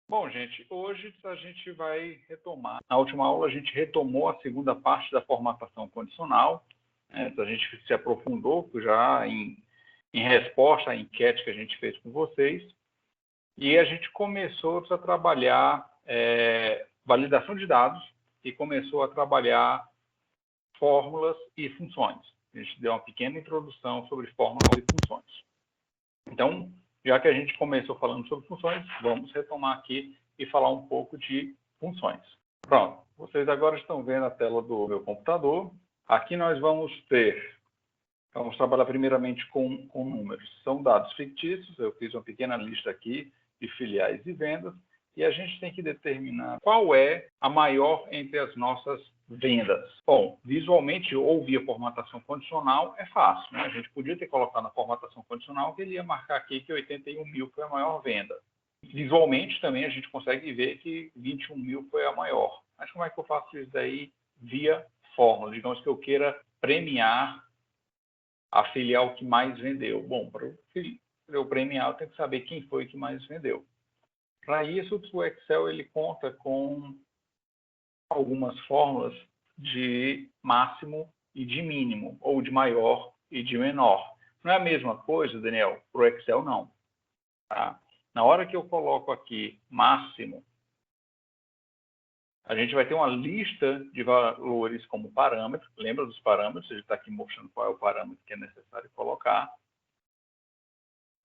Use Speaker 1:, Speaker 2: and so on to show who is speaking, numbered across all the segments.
Speaker 1: Bom, gente, hoje a gente vai retomar. Na última aula, a gente retomou a segunda parte da formatação condicional. A gente se aprofundou já em resposta à enquete que a gente fez com vocês. E a gente começou a trabalhar validação de dados e começou a trabalhar fórmulas e funções. A gente deu uma pequena introdução sobre fórmulas e funções. Então, já que a gente começou falando sobre funções, vamos retomar aqui e falar um pouco de funções. Pronto, vocês agora estão vendo a tela do meu computador. Aqui nós vamos trabalhar primeiramente com números. São dados fictícios, eu fiz uma pequena lista aqui de filiais e vendas, e a gente tem que determinar qual é a maior entre as nossas vendas. Bom, visualmente ou via formatação condicional é fácil, né? A gente podia ter colocado na formatação condicional que ele ia marcar aqui que 81 mil foi a maior venda. Visualmente também a gente consegue ver que 21 mil foi a maior. Mas como é que eu faço isso daí via fórmula? Digamos que eu queira premiar a filial que mais vendeu. Bom, para eu premiar, eu tenho que saber quem foi que mais vendeu. Para isso, o Excel ele conta com algumas fórmulas de máximo e de mínimo, ou de maior e de menor. Não é a mesma coisa, Daniel? Para o Excel, não. Tá? Na hora que eu coloco aqui máximo, a gente vai ter uma lista de valores como parâmetro. Lembra dos parâmetros? A gente está aqui mostrando qual é o parâmetro que é necessário colocar.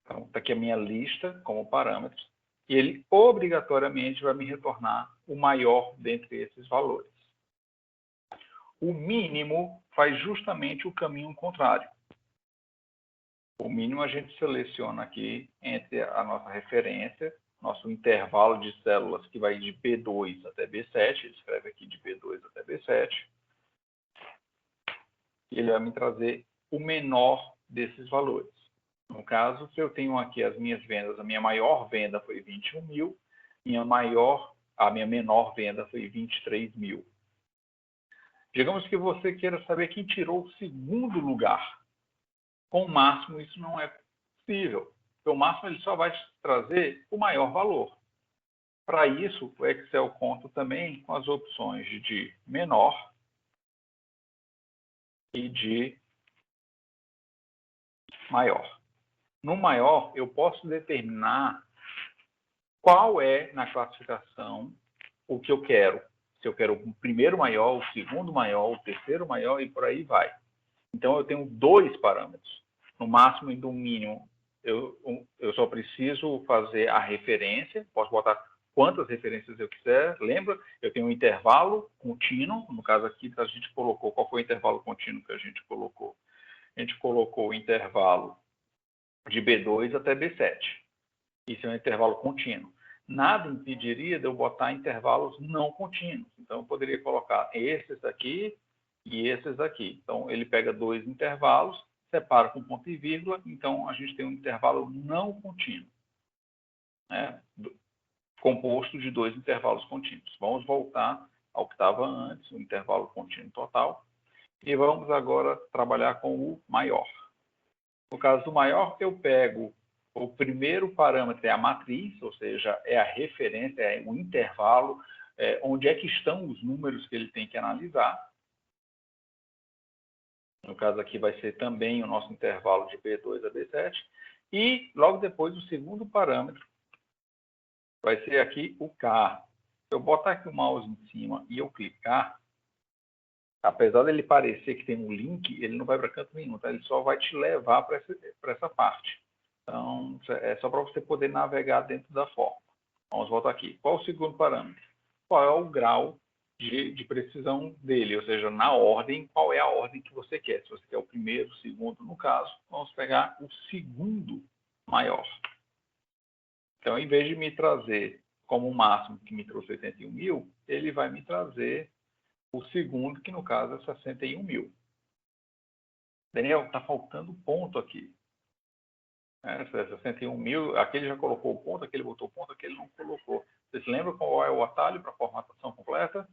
Speaker 1: Então, está aqui a minha lista como parâmetros. E ele obrigatoriamente vai me retornar o maior dentre esses valores. O mínimo faz justamente o caminho contrário. O mínimo a gente seleciona aqui entre a nossa referência, nosso intervalo de células que vai de B2 até B7, ele escreve aqui de B2 até B7, e ele vai me trazer o menor desses valores. No caso, se eu tenho aqui as minhas vendas, a minha maior venda foi 21 mil, a minha menor venda foi 23 mil. Digamos que você queira saber quem tirou o segundo lugar. Com o máximo, isso não é possível. Porque o máximo ele só vai trazer o maior valor. Para isso, o Excel conta também com as opções de menor e de maior. No maior, eu posso determinar qual é, na classificação, o que eu quero. Se eu quero o primeiro maior, o segundo maior, o terceiro maior e por aí vai. Então, eu tenho dois parâmetros. No máximo e no mínimo, eu só preciso fazer a referência. Posso botar quantas referências eu quiser. Lembra? Eu tenho um intervalo contínuo. No caso aqui, a gente colocou... Qual foi o intervalo contínuo que a gente colocou? A gente colocou o intervalo de B2 até B7. Isso é um intervalo contínuo. Nada impediria de eu botar intervalos não contínuos. Então, eu poderia colocar esses aqui e esses aqui. Então, ele pega dois intervalos, separa com ponto e vírgula, então a gente tem um intervalo não contínuo, né? Composto de dois intervalos contínuos. Vamos voltar ao que estava antes, o intervalo contínuo total, e vamos agora trabalhar com o maior. No caso do maior, eu pego o primeiro parâmetro, é a matriz, ou seja, é a referência, é o intervalo, onde é que estão os números que ele tem que analisar. No caso aqui vai ser também o nosso intervalo de B2 a B7. E logo depois o segundo parâmetro vai ser aqui o K. Se eu botar aqui o mouse em cima e eu clicar, apesar dele parecer que tem um link, ele não vai para canto nenhum, tá? Ele só vai te levar para essa parte. Então, é só para você poder navegar dentro da forma. Vamos voltar aqui. Qual o segundo parâmetro? Qual é o grau de precisão dele? Ou seja, na ordem, qual é a ordem que você quer? Se você quer o primeiro, o segundo, no caso, vamos pegar o segundo maior. Então, em vez de me trazer como o máximo que me trouxe 81 mil, ele vai me trazer o segundo, que no caso é 61 mil. Daniel, está faltando ponto aqui. 61 mil, aquele já colocou o ponto, aquele botou o ponto, aquele não colocou. Vocês lembram qual é o atalho para a formatação completa?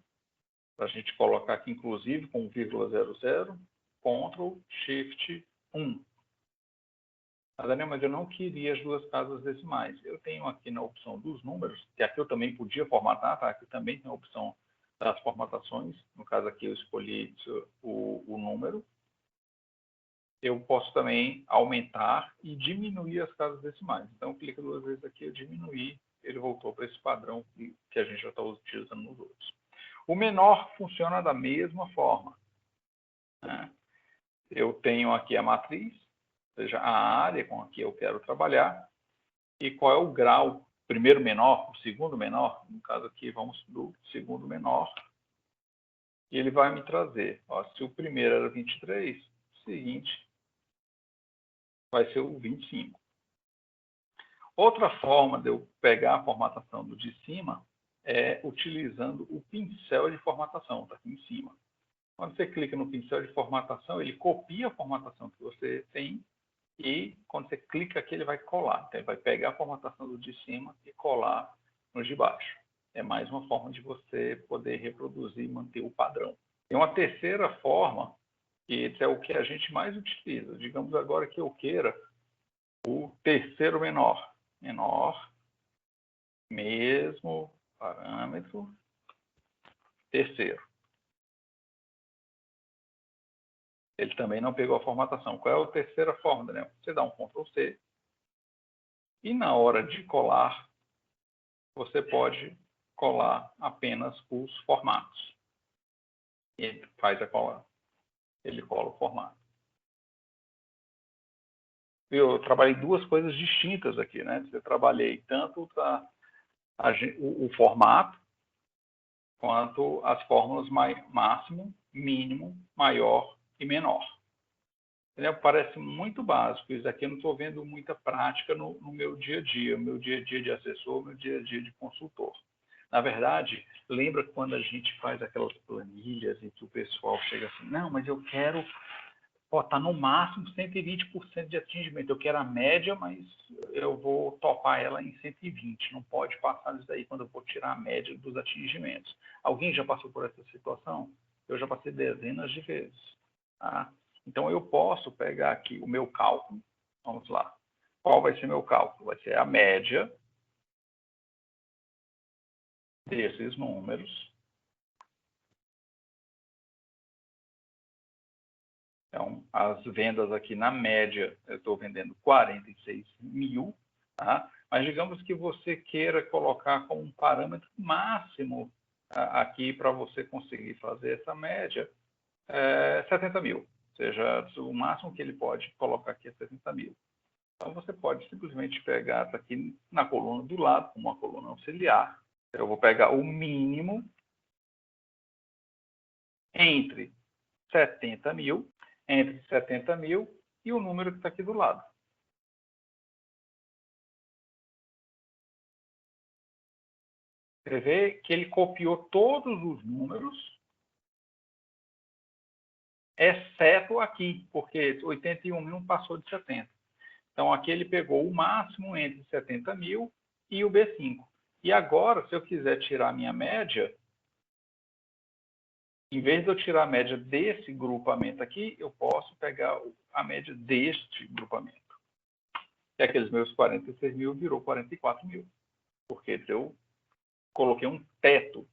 Speaker 1: Para a gente colocar aqui, inclusive, com 0,00, Ctrl, Shift, 1. Daniel, mas eu não queria as duas casas decimais. Eu tenho aqui na opção dos números, que aqui eu também podia formatar, tá? Aqui também tem a opção das formatações. No caso aqui eu escolhi o número. Eu posso também aumentar e diminuir as casas decimais. Então, clica duas vezes aqui, eu diminuí, ele voltou para esse padrão que a gente já está utilizando nos outros. O menor funciona da mesma forma, né? Eu tenho aqui a matriz, ou seja, a área com a que eu quero trabalhar, e qual é o grau, primeiro menor, o segundo menor, no caso aqui vamos do segundo menor, e ele vai me trazer, ó, se o primeiro era 23, o seguinte vai ser o 25. Outra forma de eu pegar a formatação do de cima é utilizando o pincel de formatação, está aqui em cima. Quando você clica no pincel de formatação, ele copia a formatação que você tem e quando você clica aqui, ele vai colar. Então, ele vai pegar a formatação do de cima e colar no de baixo. É mais uma forma de você poder reproduzir e manter o padrão. Tem uma terceira forma, que é o que a gente mais utiliza. Digamos agora que eu queira o terceiro menor. Menor, mesmo parâmetro, terceiro. Ele também não pegou a formatação. Qual é a terceira forma, Daniel? Você dá um Ctrl C e na hora de colar, você pode colar apenas os formatos. Ele faz a cola, ele cola o formato. Eu trabalhei duas coisas distintas aqui, né? Eu trabalhei tanto o formato quanto as fórmulas máximo, mínimo, maior e menor. Entendeu? Parece muito básico. Isso aqui eu não estou vendo muita prática no meu dia a dia, meu dia a dia de assessor, meu dia a dia de consultor. Na verdade, lembra quando a gente faz aquelas planilhas e que o pessoal chega assim, não, mas eu quero botar no máximo 120% de atingimento. Eu quero a média, mas eu vou topar ela em 120. Não pode passar disso daí quando eu vou tirar a média dos atingimentos. Alguém já passou por essa situação? Eu já passei dezenas de vezes. Tá? Então, eu posso pegar aqui o meu cálculo. Vamos lá. Qual vai ser meu cálculo? Vai ser a média desses números. Então, as vendas aqui na média, eu estou vendendo 46 mil, tá? Mas digamos que você queira colocar como um parâmetro máximo aqui para você conseguir fazer essa média, 70 mil. Ou seja, o máximo que ele pode colocar aqui é 70 mil. Então, você pode simplesmente pegar essa aqui na coluna do lado, como uma coluna auxiliar. Eu vou pegar o mínimo entre 70 mil, e o número que está aqui do lado. Você vê que ele copiou todos os números, exceto aqui, porque 81 mil passou de 70. Então, aqui ele pegou o máximo entre 70 mil e o B5. E agora, se eu quiser tirar a minha média, em vez de eu tirar a média desse grupamento aqui, eu posso pegar a média deste grupamento. E aqueles meus 46 mil virou 44 mil. Porque eu coloquei um teto.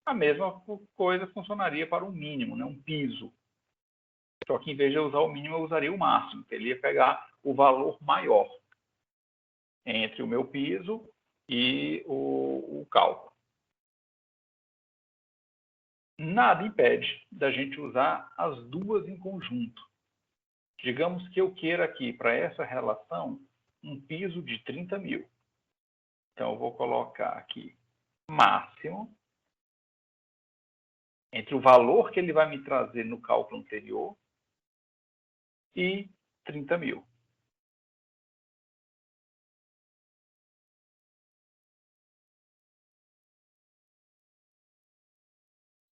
Speaker 1: A mesma coisa funcionaria para um mínimo, né? Um piso. Só que em vez de eu usar o mínimo, eu usaria o máximo. Ele ia pegar o valor maior entre o meu piso e o cálculo. Nada impede da gente usar as duas em conjunto. Digamos que eu queira aqui, para essa relação, um piso de 30 mil. Então, eu vou colocar aqui máximo entre o valor que ele vai me trazer no cálculo anterior e 30 mil.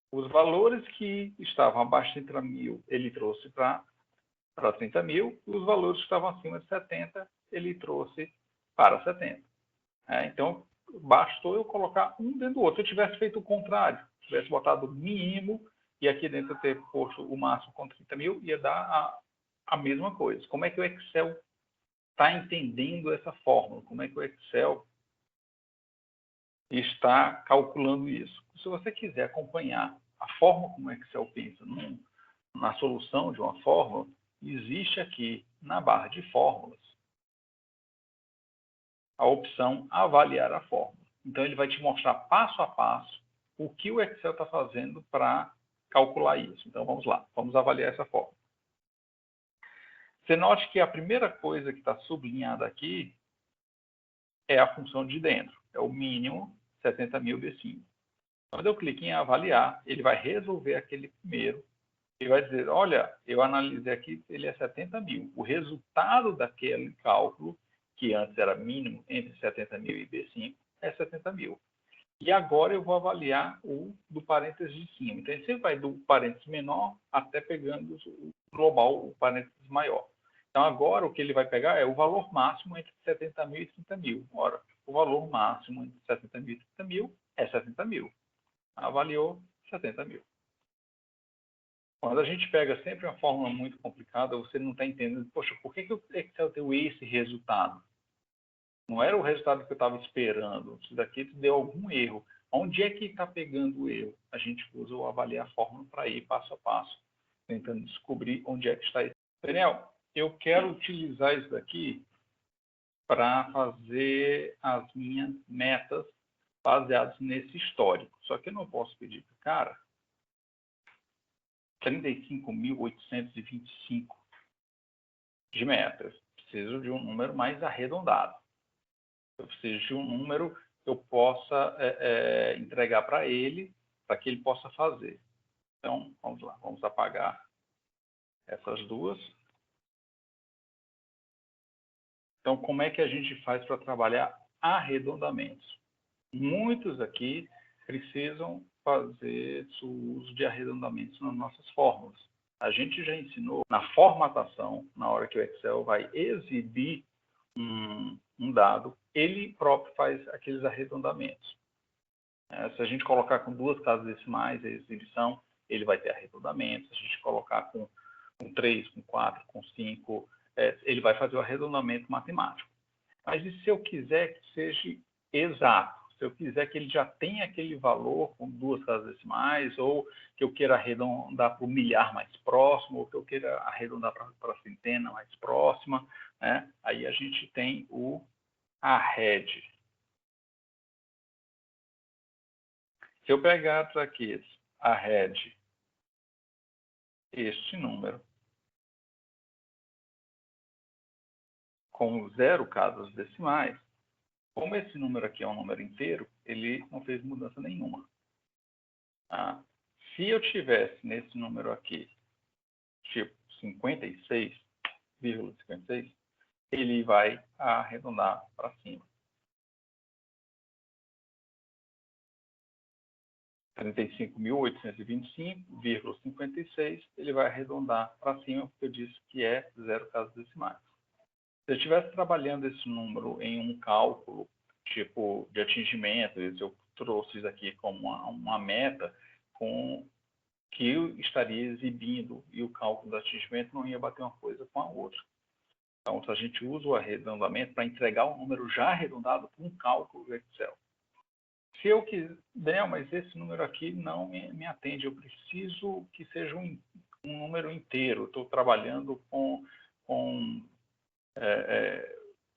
Speaker 1: Os valores que estavam abaixo de 30 mil, ele trouxe para 30 mil, e os valores que estavam acima de 70, ele trouxe para 70. Então, bastou eu colocar um dentro do outro. Se eu tivesse feito o contrário, tivesse botado o mínimo, e aqui dentro eu ter posto o máximo com 30 mil, ia dar a mesma coisa. Como é que o Excel está entendendo essa fórmula, como é que o Excel está calculando isso. Se você quiser acompanhar a forma como o Excel pensa na solução de uma fórmula, existe aqui na barra de fórmulas a opção avaliar a fórmula. Então ele vai te mostrar passo a passo o que o Excel está fazendo para calcular isso. Então vamos lá, vamos avaliar essa fórmula. Você note que a primeira coisa que está sublinhada aqui é a função de dentro, é o mínimo 70.000 B5. Quando eu clico em avaliar, ele vai resolver aquele primeiro. Ele vai dizer, olha, eu analisei aqui, ele é 70.000. O resultado daquele cálculo, que antes era mínimo entre 70.000 e B5, é 70.000. E agora eu vou avaliar o do parênteses de cima. Então, ele sempre vai do parênteses menor até pegando o global, o parênteses maior. Então, agora o que ele vai pegar é o valor máximo entre 70.000 e 30.000. Ora, o valor máximo entre 70.000 e 30.000 é 70.000. Avaliou 70.000. Quando a gente pega sempre uma fórmula muito complicada, você não está entendendo, poxa, por que o Excel deu esse resultado? Não era o resultado que eu estava esperando. Isso daqui deu algum erro. Onde é que está pegando o erro? A gente usa o avaliar a fórmula para ir passo a passo, tentando descobrir onde é que está isso. Daniel, eu quero utilizar isso daqui para fazer as minhas metas baseadas nesse histórico. Só que eu não posso pedir para o cara 35.825 de metas. Preciso de um número mais arredondado. Eu preciso de um número que eu possa entregar para ele, para que ele possa fazer. Então, vamos lá, vamos apagar essas duas. Então, como é que a gente faz para trabalhar arredondamentos? Muitos aqui precisam fazer o uso de arredondamentos nas nossas fórmulas. A gente já ensinou na formatação, na hora que o Excel vai exibir um dado, ele próprio faz aqueles arredondamentos. Se a gente colocar com 2 casas decimais a exibição, ele vai ter arredondamentos. Se a gente colocar com 3, com 4, com 5, ele vai fazer o arredondamento matemático. Mas e se eu quiser que seja exato? Se eu quiser que ele já tenha aquele valor com 2 casas decimais, ou que eu queira arredondar para o milhar mais próximo, ou que eu queira arredondar para a centena mais próxima, né? Aí a gente tem o arred. Se eu pegar aqui arred este número com 0 casas decimais, como esse número aqui é um número inteiro, ele não fez mudança nenhuma. Tá? Se eu tivesse nesse número aqui, tipo 56,56, ele vai arredondar para cima. 35.825,56, ele vai arredondar para cima, porque eu disse que é 0 casas decimais. Se eu estivesse trabalhando esse número em um cálculo tipo de atingimento, eu trouxe isso aqui como uma meta com que eu estaria exibindo e o cálculo do atingimento não ia bater uma coisa com a outra. Então, a gente usa o arredondamento para entregar um número já arredondado para um cálculo do Excel. Se eu quiser, mas esse número aqui não me atende, eu preciso que seja um número inteiro. Estou trabalhando com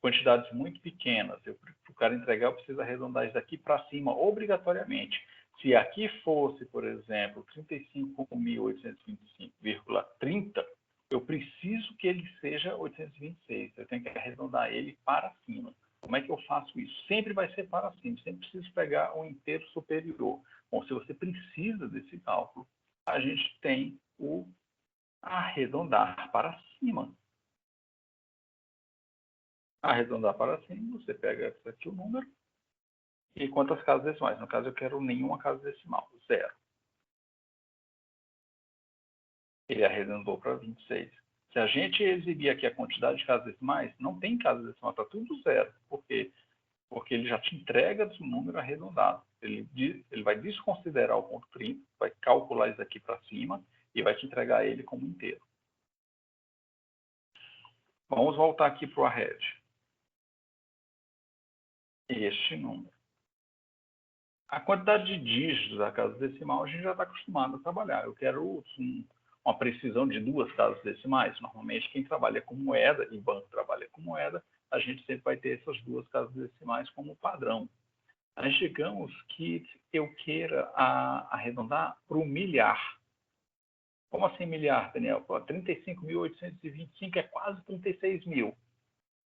Speaker 1: quantidades muito pequenas. Para o cara entregar, eu preciso arredondar isso daqui para cima, obrigatoriamente. Se aqui fosse, por exemplo, 35.825,30, eu preciso que ele seja 826. Eu tenho que arredondar ele para cima. Como é que eu faço isso? Sempre vai ser para cima. Sempre preciso pegar um inteiro superior. Bom, se você precisa desse cálculo, a gente tem o arredondar para cima. Arredondar para cima, você pega aqui o número e quantas casas decimais. No caso, eu quero nenhuma casa decimal, 0. Ele arredondou para 26. Se a gente exibir aqui a quantidade de casas decimais, não tem casa decimal, está tudo 0. Por quê? Porque ele já te entrega o número arredondado. Ele vai desconsiderar o ponto 30, vai calcular isso aqui para cima e vai te entregar ele como inteiro. Vamos voltar aqui para o arred. Este número. A quantidade de dígitos da casa decimal a gente já está acostumado a trabalhar. Eu quero uma precisão de 2 casas decimais. Normalmente quem trabalha com moeda, e banco trabalha com moeda, a gente sempre vai ter essas 2 casas decimais como padrão. Mas digamos que eu queira arredondar para o milhar. Como assim milhar, Daniel? 35.825 é quase 36 mil.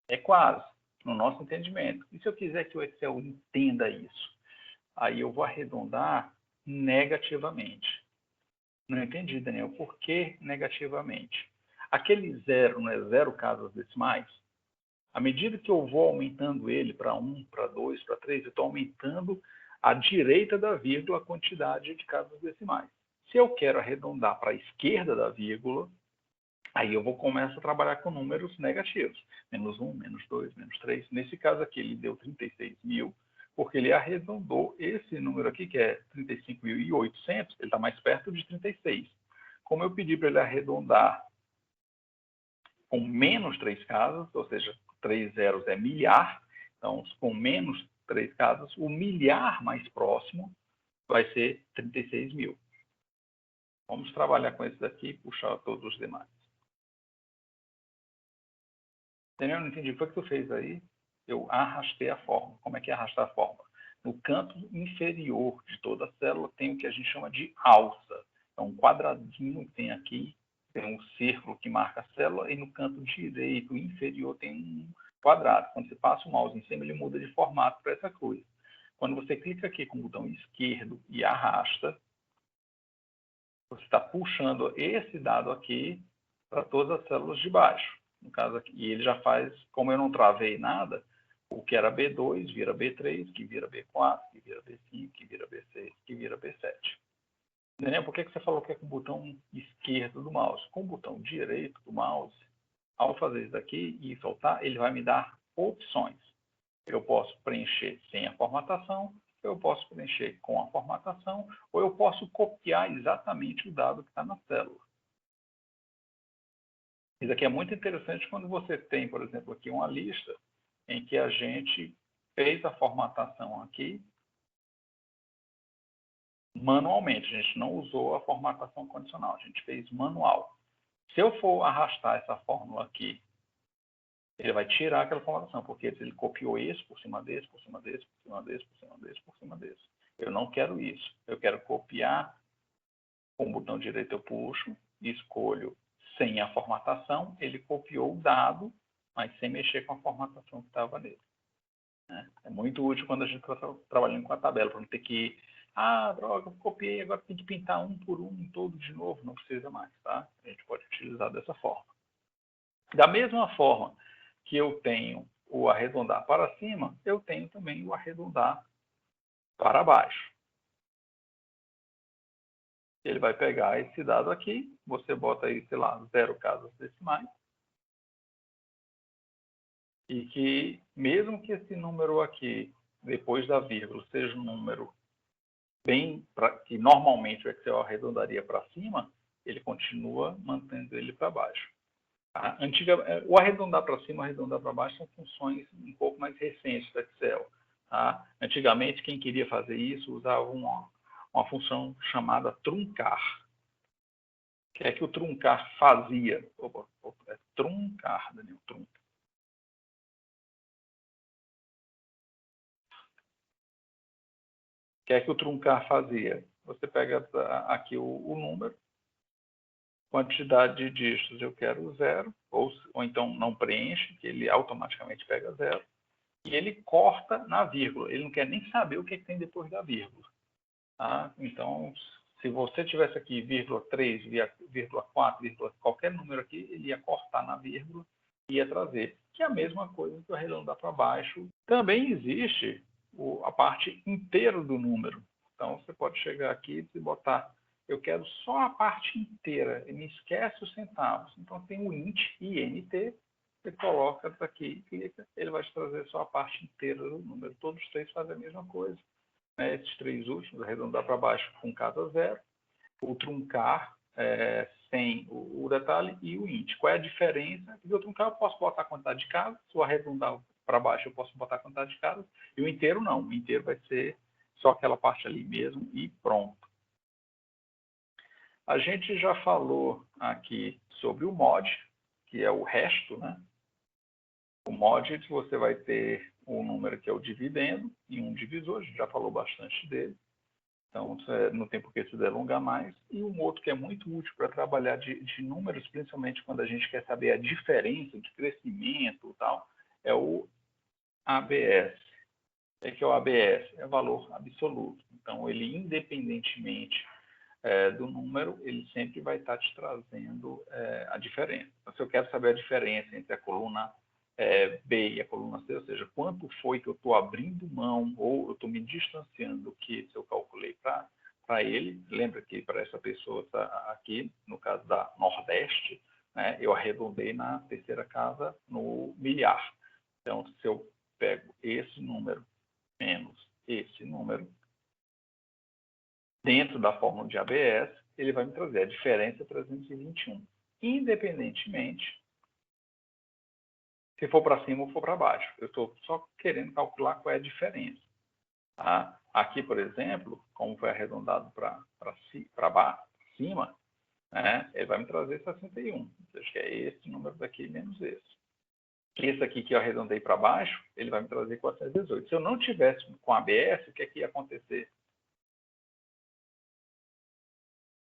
Speaker 1: É quase, no nosso entendimento. E se eu quiser que o Excel entenda isso? Aí eu vou arredondar negativamente. Não entendi, Daniel. Por que negativamente? Aquele zero não é 0 casas decimais? À medida que eu vou aumentando ele para 1, para 2, para 3, eu estou aumentando à direita da vírgula a quantidade de casas decimais. Se eu quero arredondar para a esquerda da vírgula, aí eu vou começar a trabalhar com números negativos. Menos 1, menos 2, menos 3. Nesse caso aqui, ele deu 36 mil, porque ele arredondou esse número aqui, que é 35.800, ele está mais perto de 36. Como eu pedi para ele arredondar com menos 3 casas, ou seja, 3 zeros é milhar, então com menos 3 casas, o milhar mais próximo vai ser 36 mil. Vamos trabalhar com esse daqui e puxar todos os demais. Daniel, não entendi. O que tu fez aí? Eu arrastei a forma. Como é que é arrastar a forma? No canto inferior de toda a célula tem o que a gente chama de alça. É um quadradinho que tem aqui, tem um círculo que marca a célula, e no canto direito inferior tem um quadrado. Quando você passa o mouse em cima, ele muda de formato para essa coisa. Quando você clica aqui com o botão esquerdo e arrasta, você está puxando esse dado aqui para todas as células de baixo. No caso aqui, e ele já faz, como eu não travei nada, o que era B2 vira B3, que vira B4, que vira B5, que vira B6, que vira B7. Daniel, por que você falou que é com o botão esquerdo do mouse? Com o botão direito do mouse, ao fazer isso daqui e soltar, ele vai me dar opções. Eu posso preencher sem a formatação, eu posso preencher com a formatação, ou eu posso copiar exatamente o dado que está na célula. Isso aqui é muito interessante quando você tem, por exemplo, aqui uma lista em que a gente fez a formatação aqui manualmente. A gente não usou a formatação condicional, a gente fez manual. Se eu for arrastar essa fórmula aqui, ele vai tirar aquela formatação, porque ele copiou esse por cima desse, por cima desse, por cima desse, por cima desse, por cima desse. Eu não quero isso. Eu quero copiar, com o botão direito eu puxo, escolho sem a formatação, ele copiou o dado, mas sem mexer com a formatação que estava nele. É muito útil quando a gente está trabalhando com a tabela, para não ter que, droga, copiei, agora tem que pintar um por um todo de novo, não precisa mais, tá? A gente pode utilizar dessa forma. Da mesma forma que eu tenho o arredondar para cima, eu tenho também o arredondar para baixo. Ele vai pegar esse dado aqui, você bota aí, sei lá, 0 casas decimais, e que mesmo que esse número aqui, depois da vírgula, seja um número que normalmente o Excel arredondaria para cima, ele continua mantendo ele para baixo. O arredondar para cima e arredondar para baixo são funções um pouco mais recentes do Excel. Tá? Antigamente, quem queria fazer isso usava uma função chamada truncar. O que é que o truncar fazia? É truncar, Daniel, truncar. O que é que o truncar fazia? Você pega aqui o número, quantidade de dígitos eu quero 0, ou então não preenche, que ele automaticamente pega 0, e ele corta na vírgula. Ele não quer nem saber o que tem depois da vírgula. Tá? Então, se você tivesse aqui vírgula 3, vírgula 4, vírgula qualquer número aqui, ele ia cortar na vírgula e ia trazer. Que é a mesma coisa que eu arredondar para baixo. Também existe a parte inteira do número. Então, você pode chegar aqui e botar, eu quero só a parte inteira, e me esquece os centavos. Então, tem o int, INT, você coloca aqui, clica, ele vai te trazer só a parte inteira do número. Todos os três fazem a mesma coisa. Esses três últimos, arredondar para baixo com cada 0, o truncar sem o detalhe e o int. Qual é a diferença? Em outro caso, eu posso botar a quantidade de casas, se eu arredondar para baixo, eu posso botar a quantidade de casas, e o inteiro não. O inteiro vai ser só aquela parte ali mesmo e pronto. A gente já falou aqui sobre o mod, que é o resto, né? O mod, você vai ter o número que é o dividendo e um divisor, a gente já falou bastante dele. Então, não tem por que se delongar mais. E um outro que é muito útil para trabalhar de números, principalmente quando a gente quer saber a diferença de crescimento e tal, é o ABS. O que é o ABS? É valor absoluto. Então, ele, independentemente do número, ele sempre vai estar te trazendo a diferença. Então, se eu quero saber a diferença entre a coluna B e a coluna C, ou seja, quanto foi que eu estou abrindo mão ou eu estou me distanciando do que eu calculei para ele. Lembra que para essa pessoa aqui, no caso da Nordeste, né, eu arredondei na terceira casa no milhar. Então, se eu pego esse número menos esse número, dentro da fórmula de ABS, ele vai me trazer a diferença 321, independentemente se for para cima ou for para baixo. Eu estou só querendo calcular qual é a diferença. Tá? Aqui, por exemplo, como foi arredondado para cima, né, ele vai me trazer 61. Ou seja, que é esse número daqui menos esse. Esse aqui que eu arredondei para baixo, ele vai me trazer 418. Se eu não tivesse com ABS, o que é que ia acontecer?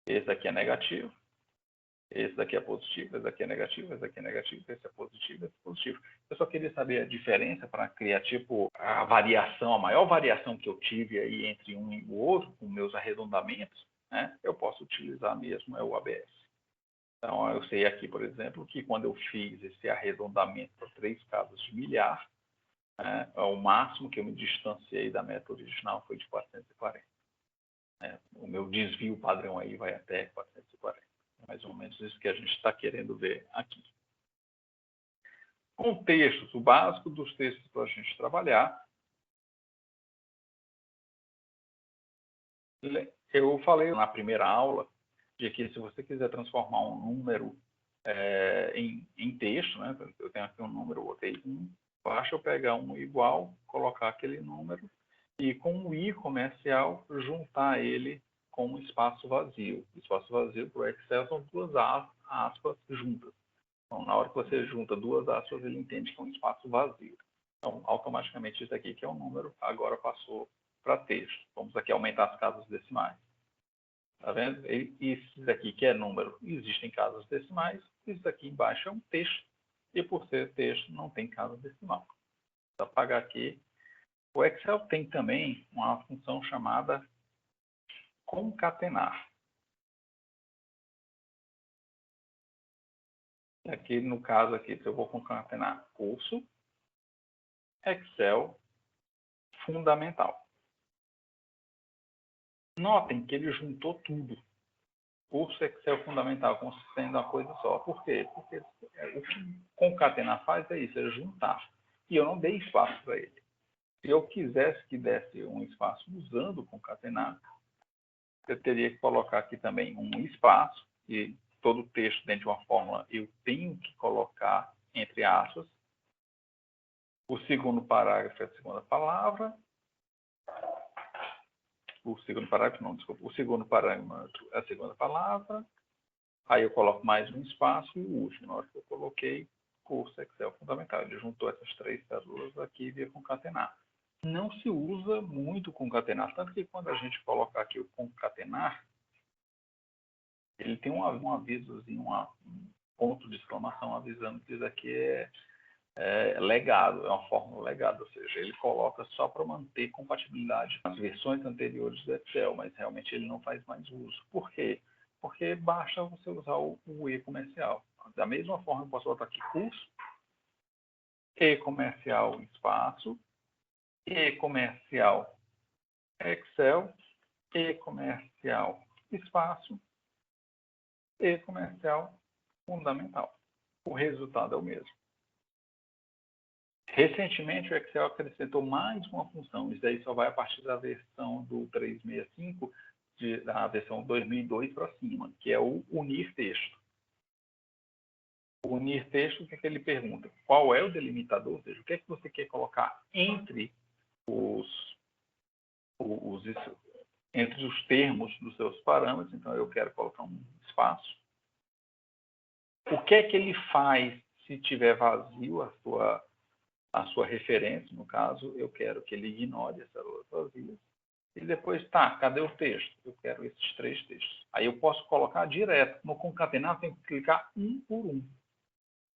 Speaker 1: Esse aqui é negativo. Esse daqui é positivo, esse daqui é negativo, esse daqui é negativo, esse é positivo, esse é positivo. Eu só queria saber a diferença para criar, tipo, a variação, a maior variação que eu tive aí entre um e o outro, com meus arredondamentos, né? Eu posso utilizar mesmo o ABS. Então, eu sei aqui, por exemplo, que quando eu fiz esse arredondamento para 3 casas de milhar, né, o máximo que eu me distanciei da meta original foi de 440. O meu desvio padrão aí vai até 440. Mais ou menos isso que a gente está querendo ver aqui. Com textos, o básico dos textos para a gente trabalhar. Eu falei na primeira aula de que se você quiser transformar um número em texto, né? Eu tenho aqui um número, eu botei 1, basta eu pegar um igual, colocar aquele número e com o i comercial juntar ele com um espaço vazio. Espaço vazio para o Excel são duas aspas juntas. Então, na hora que você junta duas aspas, ele entende que é um espaço vazio. Então, automaticamente, isso aqui que é um número, agora passou para texto. Vamos aqui aumentar as casas decimais. Tá vendo? Isso daqui que é número, existem casas decimais. Isso daqui embaixo é um texto. E por ser texto, não tem casa decimal. Vou apagar aqui. O Excel tem também uma função chamada concatenar. Aqui, no caso aqui, se eu vou concatenar curso, Excel, fundamental. Notem que ele juntou tudo. Curso Excel fundamental, consistendo uma coisa só. Por quê? Porque o que concatenar faz é isso, é juntar. E eu não dei espaço para ele. Se eu quisesse que desse um espaço usando o concatenar, eu teria que colocar aqui também um espaço, e todo texto dentro de uma fórmula eu tenho que colocar entre aspas. O segundo parágrafo é a segunda palavra. O segundo parágrafo, não, desculpa. O segundo parágrafo é a segunda palavra. Aí eu coloco mais um espaço e o último, na hora que eu coloquei, curso Excel fundamental. Ele juntou essas 3 células aqui via concatenar. Não se usa muito concatenar, tanto que quando a gente colocar aqui o concatenar, ele tem um avisozinho, um ponto de exclamação avisando que isso aqui é legado, é uma fórmula legada, ou seja, ele coloca só para manter compatibilidade com as versões anteriores do Excel, mas realmente ele não faz mais uso. Por quê? Porque basta você usar o E comercial. Da mesma forma, eu posso botar aqui curso, E comercial espaço, E comercial Excel, E comercial espaço, E comercial fundamental. O resultado é o mesmo. Recentemente, o Excel acrescentou mais uma função. Isso daí só vai a partir da versão do 365, da versão 2002 para cima, que é o unir texto. O unir texto, o que é que ele pergunta? Qual é o delimitador? Ou seja, o que é que você quer colocar entre entre os termos dos seus parâmetros? Então, eu quero colocar um espaço. O que é que ele faz se tiver vazio a sua referência? No caso, eu quero que ele ignore as células vazias. E depois, tá, cadê o texto? Eu quero esses 3 textos. Aí eu posso colocar direto. No concatenar, eu tenho que clicar um por um.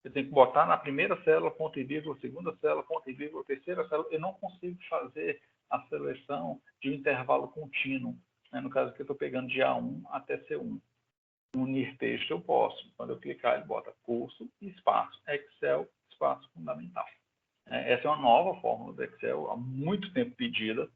Speaker 1: Eu tenho que botar na primeira célula, ponto e vírgula, segunda célula, ponto e vírgula, terceira célula. Eu não consigo fazer a seleção de um intervalo contínuo. Né? No caso aqui, eu estou pegando de A1 até C1. No unir texto eu posso. Quando eu clicar, ele bota curso, espaço, Excel, espaço fundamental. Essa é uma nova fórmula do Excel, há muito tempo pedida.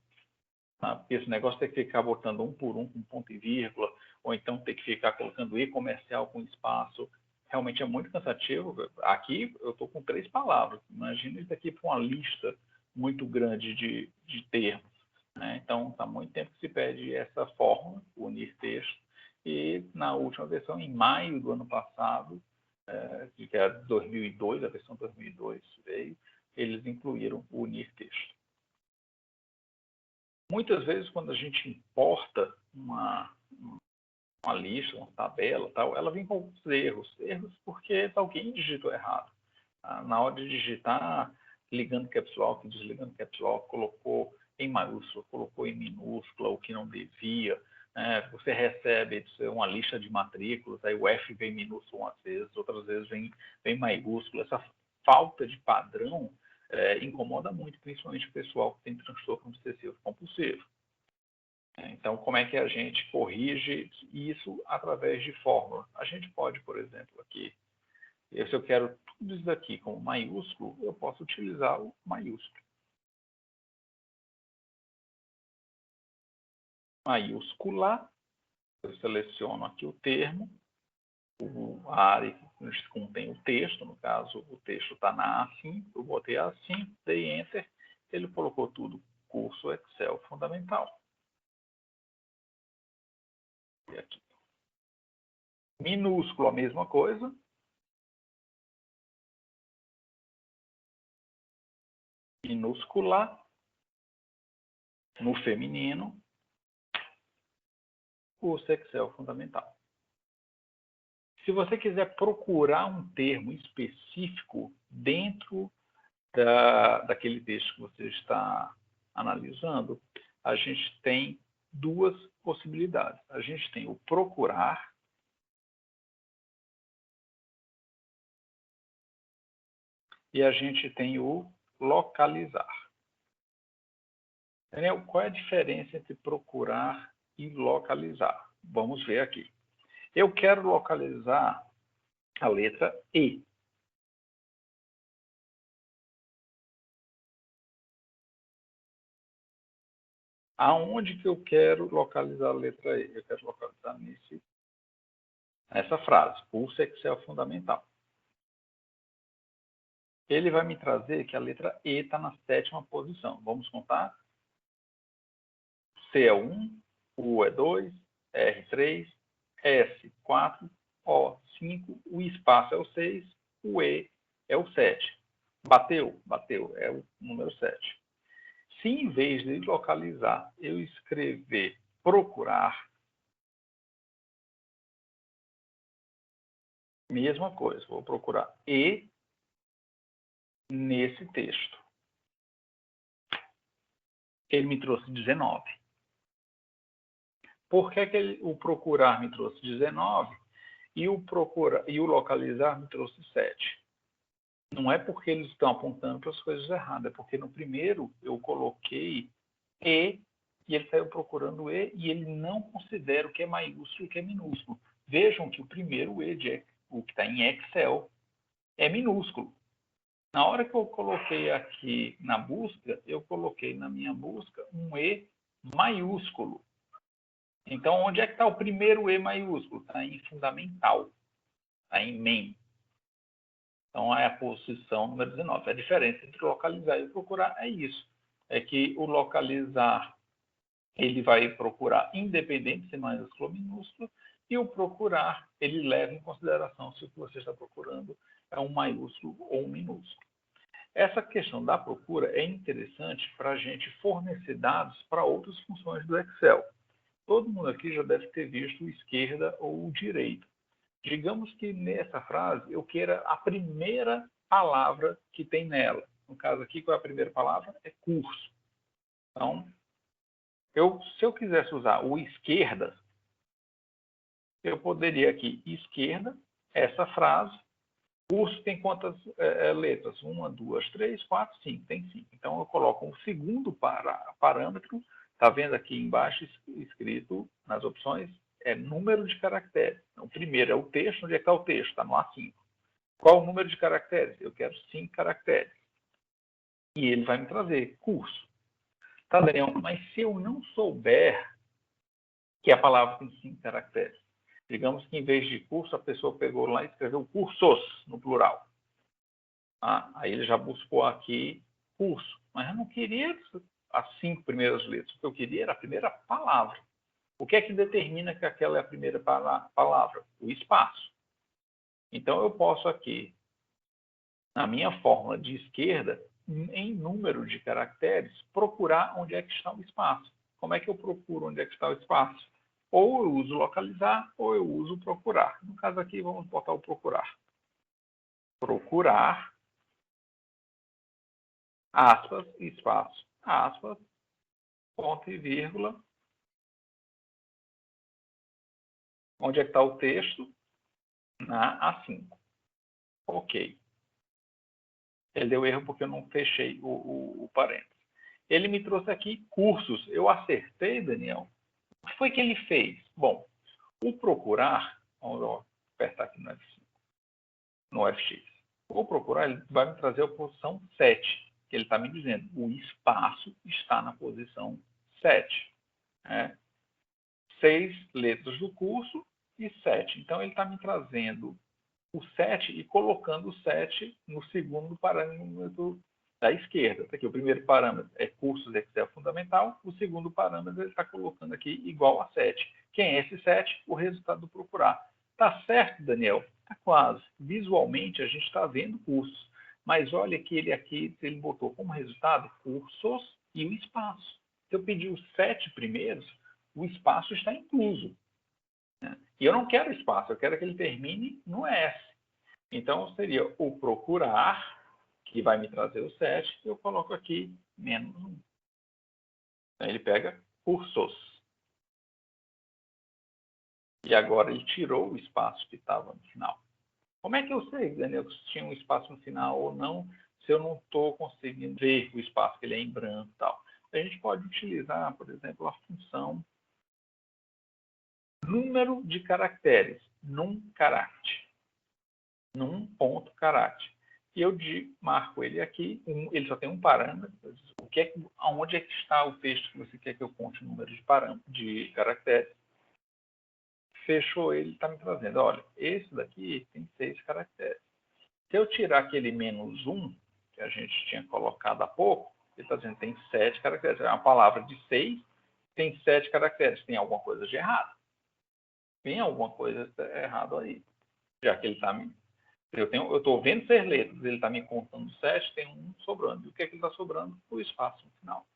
Speaker 1: Porque esse negócio tem que ficar botando um por um com ponto e vírgula, ou então tem que ficar colocando e comercial com espaço. Realmente é muito cansativo. Aqui eu estou com 3 palavras. Imagina isso aqui para uma lista muito grande de termos. Né? Então, está muito tempo que se pede essa fórmula, o unir texto. E na última versão, em maio do ano passado, que é 2002, a versão 2002 veio, eles incluíram o unir texto. Muitas vezes, quando a gente importa uma lista, uma tabela, tal, ela vem com alguns erros. Erros porque alguém digitou errado. Na hora de digitar, ligando caps lock, desligando caps lock, colocou em maiúscula, colocou em minúscula, o que não devia. Você recebe uma lista de matrículas, aí o F vem minúsculo umas vezes, outras vezes vem maiúsculo. Essa falta de padrão incomoda muito, principalmente o pessoal que tem transtorno obsessivo compulsivo. Então, como é que a gente corrige isso através de fórmula? A gente pode, por exemplo, aqui, se eu quero tudo isso daqui como maiúsculo, eu posso utilizar o maiúsculo. Maiúscula, eu seleciono aqui o termo, a área que contém o texto, no caso, o texto está na A5, eu botei A5, dei Enter, ele colocou tudo, curso Excel fundamental. E aqui. Minúsculo, a mesma coisa. Minúscula, no feminino, curso Excel fundamental. Se você quiser procurar um termo específico dentro daquele texto que você está analisando, a gente tem 2 possibilidades. A gente tem o procurar e a gente tem o localizar. Daniel, qual é a diferença entre procurar e localizar? Vamos ver aqui. Eu quero localizar a letra E. Aonde que eu quero localizar a letra E? Eu quero localizar nessa frase, curso Excel fundamental. Ele vai me trazer que a letra E está na 7ª posição. Vamos contar? C é 1, U é 2, R 3, S 4, O 5, o espaço é o 6, o E é o 7. Bateu? Bateu, é o número 7. Se em vez de localizar eu escrever procurar, mesma coisa, vou procurar E nesse texto. Ele me trouxe 19. Por que o procurar me trouxe 19 e o localizar me trouxe 7? Não é porque eles estão apontando para as coisas erradas, é porque no primeiro eu coloquei E e ele saiu procurando E e ele não considera o que é maiúsculo e o que é minúsculo. Vejam que o primeiro E, o que está em Excel, é minúsculo. Na hora que eu coloquei aqui na busca, eu coloquei na minha busca um E maiúsculo. Então, onde é que está o primeiro E maiúsculo? Está em fundamental, está em main. Então, é a posição número 19. A diferença entre localizar e procurar é isso. É que o localizar ele vai procurar independente se maiúsculo ou minúsculo, e o procurar, ele leva em consideração se o que você está procurando é um maiúsculo ou um minúsculo. Essa questão da procura é interessante para a gente fornecer dados para outras funções do Excel. Todo mundo aqui já deve ter visto o esquerda ou o direita. Digamos que nessa frase eu queira a primeira palavra que tem nela. No caso aqui, qual é a primeira palavra? É curso. Então, se eu quisesse usar o esquerda, eu poderia aqui, esquerda, essa frase. Curso tem quantas letras? 1, 2, 3, 4, 5. Tem 5. Então, eu coloco um segundo parâmetro. Está vendo aqui embaixo escrito nas opções? É número de caracteres. Então, o primeiro é o texto. Onde é que está o texto? Está no A5. Qual o número de caracteres? Eu quero 5 caracteres. E ele vai me trazer curso. Tá, Daniel? Mas se eu não souber que a palavra tem 5 caracteres, digamos que em vez de curso, a pessoa pegou lá e escreveu cursos no plural. Aí ele já buscou aqui curso. Mas eu não queria as 5 primeiras letras. O que eu queria era a primeira palavra. O que é que determina que aquela é a primeira palavra? O espaço. Então, eu posso aqui, na minha fórmula de esquerda, em número de caracteres, procurar onde é que está o espaço. Como é que eu procuro onde é que está o espaço? Ou eu uso localizar, ou eu uso procurar. No caso aqui, vamos botar o procurar. Procurar, aspas, espaço, aspas, ponto e vírgula. Onde é que está o texto? Na A5. Ok. Ele deu erro porque eu não fechei o parênteses. Ele me trouxe aqui cursos. Eu acertei, Daniel. O que foi que ele fez? Bom, o procurar, vamos apertar aqui no F5, no FX. O procurar, ele vai me trazer a posição 7, que ele está me dizendo. O espaço está na posição 7. Né? 6 letras do curso e 7. Então, ele está me trazendo o 7 e colocando o 7 no segundo parâmetro da esquerda. Aqui, o primeiro parâmetro é cursos Excel fundamental, o segundo parâmetro ele está colocando aqui igual a 7. Quem é esse 7? O resultado do procurar. Tá certo, Daniel? Tá quase. Visualmente, a gente está vendo cursos, mas olha que ele botou como resultado cursos e o espaço. Se eu pedir os 7 primeiros, o espaço está incluso. E eu não quero espaço, eu quero que ele termine no S. Então, seria o procurar, que vai me trazer o 7, e eu coloco aqui menos 1. Então, ele pega cursos. E agora ele tirou o espaço que estava no final. Como é que eu sei, Daniel, se tinha um espaço no final ou não, se eu não estou conseguindo ver o espaço, que ele é em branco e tal? A gente pode utilizar, por exemplo, a função número de caracteres, num caráter. Num ponto caráter. E eu marco ele aqui, ele só tem um parâmetro, onde é que está o texto que você quer que eu conte o número de caracteres. Fechou ele, está me trazendo, olha, esse daqui tem 6 caracteres. Se eu tirar aquele menos 1, que a gente tinha colocado há pouco, ele está dizendo que tem 7 caracteres. É uma palavra de 6, tem 7 caracteres. Tem alguma coisa de errado. Tem alguma coisa errada aí. Já que ele está me eu estou vendo 6 letras, ele está me contando 7, tem um sobrando. E o que é que está sobrando? O espaço no final.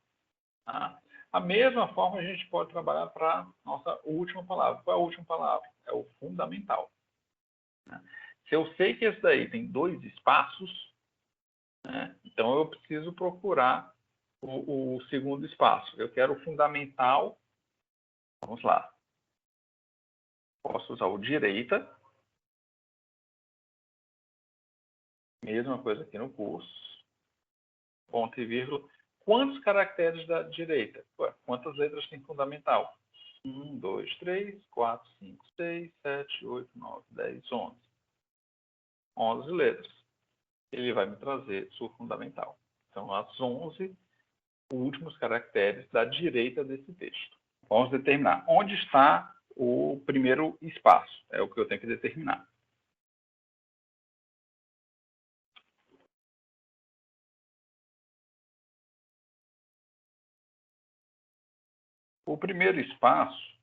Speaker 1: Tá? A mesma forma a gente pode trabalhar para a nossa última palavra. Qual é a última palavra? É o fundamental. Né? Se eu sei que esse daí tem 2 espaços, né? Então eu preciso procurar o segundo espaço. Eu quero o fundamental. Vamos lá. Posso usar o direita. Mesma coisa aqui no curso. Ponto e vírgula. Quantos caracteres da direita? Quantas letras tem fundamental? 1, 2, 3, 4, 5, 6, 7, 8, 9, 10, 11. 11 letras. Ele vai me trazer sua fundamental. Então, as 11 últimos caracteres da direita desse texto. Vamos determinar onde está o primeiro espaço. É o que eu tenho que determinar. O primeiro espaço,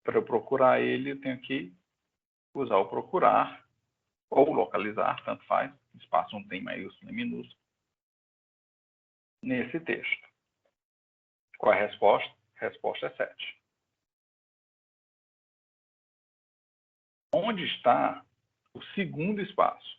Speaker 1: para eu procurar ele, eu tenho que usar o procurar ou localizar, tanto faz. O espaço não tem maiúsculo nem minúsculo. Nesse texto. Qual é a resposta? A resposta é 7. Onde está o segundo espaço?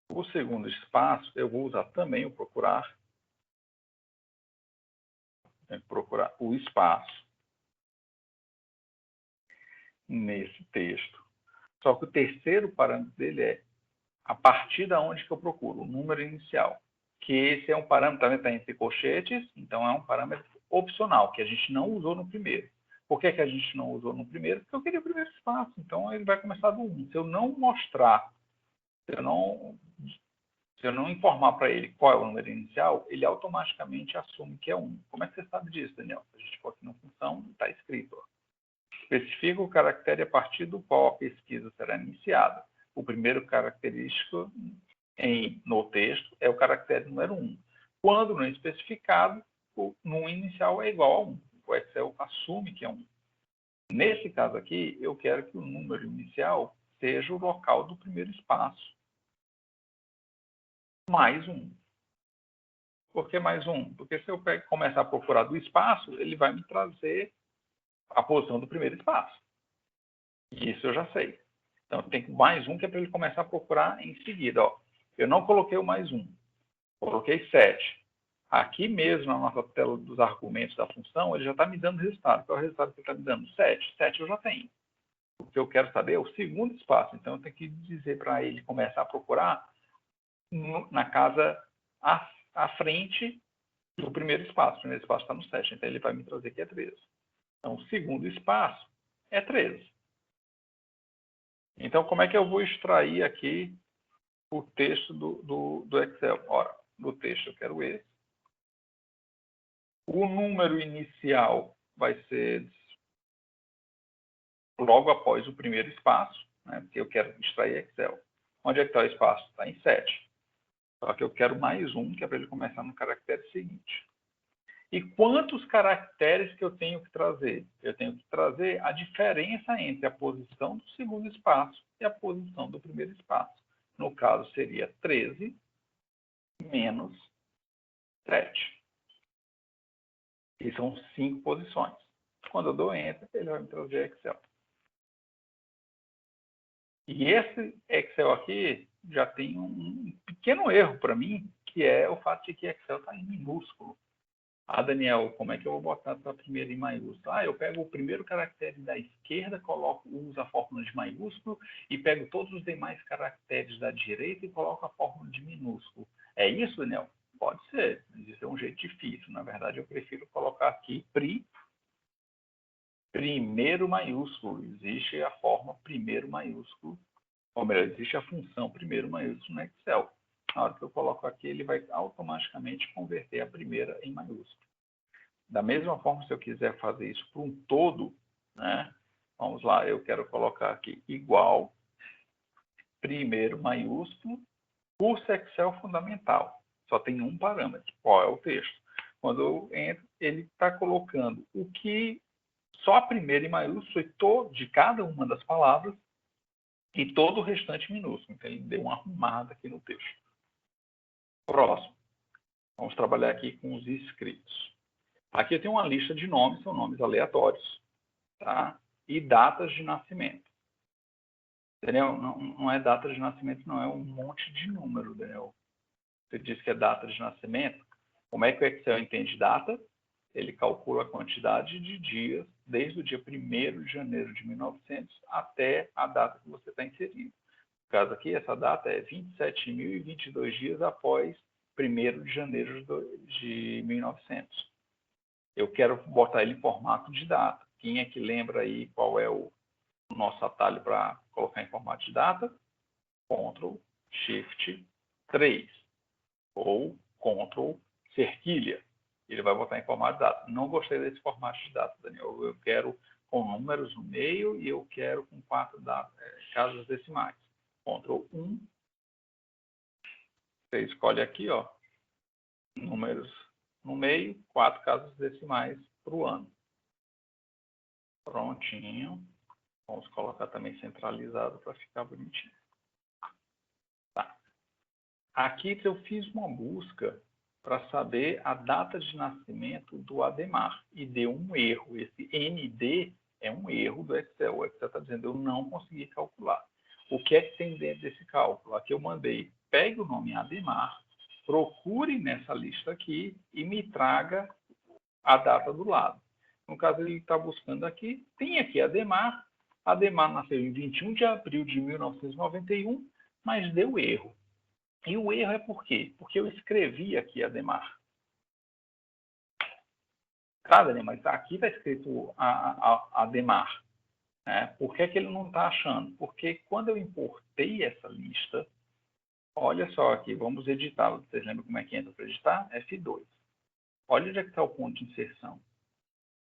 Speaker 1: O segundo espaço, eu vou usar também o procurar. Tenho que procurar o espaço nesse texto. Só que o terceiro parâmetro dele é a partir da onde que eu procuro, o número inicial. Que esse é um parâmetro, também está entre colchetes, então é um parâmetro opcional, que a gente não usou no primeiro. Por que, que a gente não usou no primeiro? Porque eu queria o primeiro espaço, então ele vai começar do 1. Se eu não mostrar, se eu não informar para ele qual é o número inicial, ele automaticamente assume que é 1. Como é que você sabe disso, Daniel? A gente for aqui na função, está escrito. Ó. Especifica o caractere a partir do qual a pesquisa será iniciada. O primeiro característico no texto é o caractere número 1. Quando não é especificado, o número inicial é igual a 1. O Excel assume que é 1. Nesse caso aqui, eu quero que o número inicial seja o local do primeiro espaço. Mais 1. Por que mais 1? Porque se eu começar a procurar do espaço, ele vai me trazer a posição do primeiro espaço. Isso eu já sei. Então, tem mais 1 que é para ele começar a procurar em seguida. Ó. Eu não coloquei o mais 1. Coloquei 7. Aqui mesmo, na nossa tela dos argumentos da função, ele já está me dando resultado. Qual é o resultado que ele está me dando? 7. 7 eu já tenho. O que eu quero saber é o segundo espaço. Então, eu tenho que dizer para ele começar a procurar na casa à frente do primeiro espaço. O primeiro espaço está no 7. Então, ele vai me trazer que é 13. Então, o segundo espaço é 13. Então, como é que eu vou extrair aqui o texto do Excel? Ora, do texto eu quero esse. O número inicial vai ser logo após o primeiro espaço, né, porque eu quero extrair Excel. Onde é que está o espaço? Está em 7. Só que eu quero mais 1, que é para ele começar no caractere seguinte. E quantos caracteres que eu tenho que trazer? Eu tenho que trazer a diferença entre a posição do segundo espaço e a posição do primeiro espaço. No caso, seria 13 menos 7. E são 5 posições. Quando eu dou Enter, ele vai me trazer Excel. E esse Excel aqui já tem um pequeno erro para mim, que é o fato de que Excel está em minúsculo. Ah, Daniel, como é que eu vou botar essa primeira em maiúsculo? Ah, eu pego o primeiro caractere da esquerda, uso a fórmula de maiúsculo e pego todos os demais caracteres da direita e coloco a fórmula de minúsculo. É isso, Daniel? Pode ser, mas isso é um jeito difícil. Na verdade, eu prefiro colocar aqui primeiro maiúsculo. Existe a forma primeiro maiúsculo, ou melhor, existe a função primeiro maiúsculo no Excel. Na hora que eu coloco aqui, ele vai automaticamente converter a primeira em maiúsculo. Da mesma forma, se eu quiser fazer isso para um todo, né? Vamos lá, eu quero colocar aqui igual, primeiro maiúsculo, curso Excel fundamental. Só tem um parâmetro, qual é o texto. Quando eu entro, ele está colocando o que só a primeira em maiúsculo de cada uma das palavras e todo o restante minúsculo. Então, ele deu uma arrumada aqui no texto. Próximo. Vamos trabalhar aqui com os inscritos. Aqui eu tenho uma lista de nomes, são nomes aleatórios, tá? E datas de nascimento. Daniel, não é data de nascimento, não, é um monte de número, Daniel. Você diz que é data de nascimento. Como é que o Excel entende data? Ele calcula a quantidade de dias desde o dia 1º de janeiro de 1900 até a data que você está inserindo. No caso aqui, essa data é 27.022 dias após 1º de janeiro de 1900. Eu quero botar ele em formato de data. Quem é que lembra aí qual é o nosso atalho para colocar em formato de data? Ctrl Shift 3 ou Ctrl cerquilha. Ele vai botar em formato de data. Não gostei desse formato de data, Daniel. Eu quero com números no meio e eu quero com 4 casas decimais. Ctrl 1. Você escolhe aqui, ó, números no meio, 4 casas decimais para o ano. Prontinho. Vamos colocar também centralizado para ficar bonitinho. Tá. Aqui eu fiz uma busca para saber a data de nascimento do Ademar e deu um erro. Esse ND é um erro do Excel. O Excel está dizendo eu não consegui calcular. O que é que tem dentro desse cálculo? Aqui eu mandei, pegue o nome Ademar, procure nessa lista aqui e me traga a data do lado. No caso, ele está buscando aqui, tem aqui Ademar. Ademar nasceu em 21 de abril de 1991, mas deu erro. E o erro é por quê? Porque eu escrevi aqui Ademar. Tá, Daniel, mas aqui está escrito Ademar. Né? Por que ele não está achando? Porque quando eu importei essa lista, olha só aqui, vamos editar. Vocês lembram como é que entra para editar? F2. Olha onde é que está o ponto de inserção.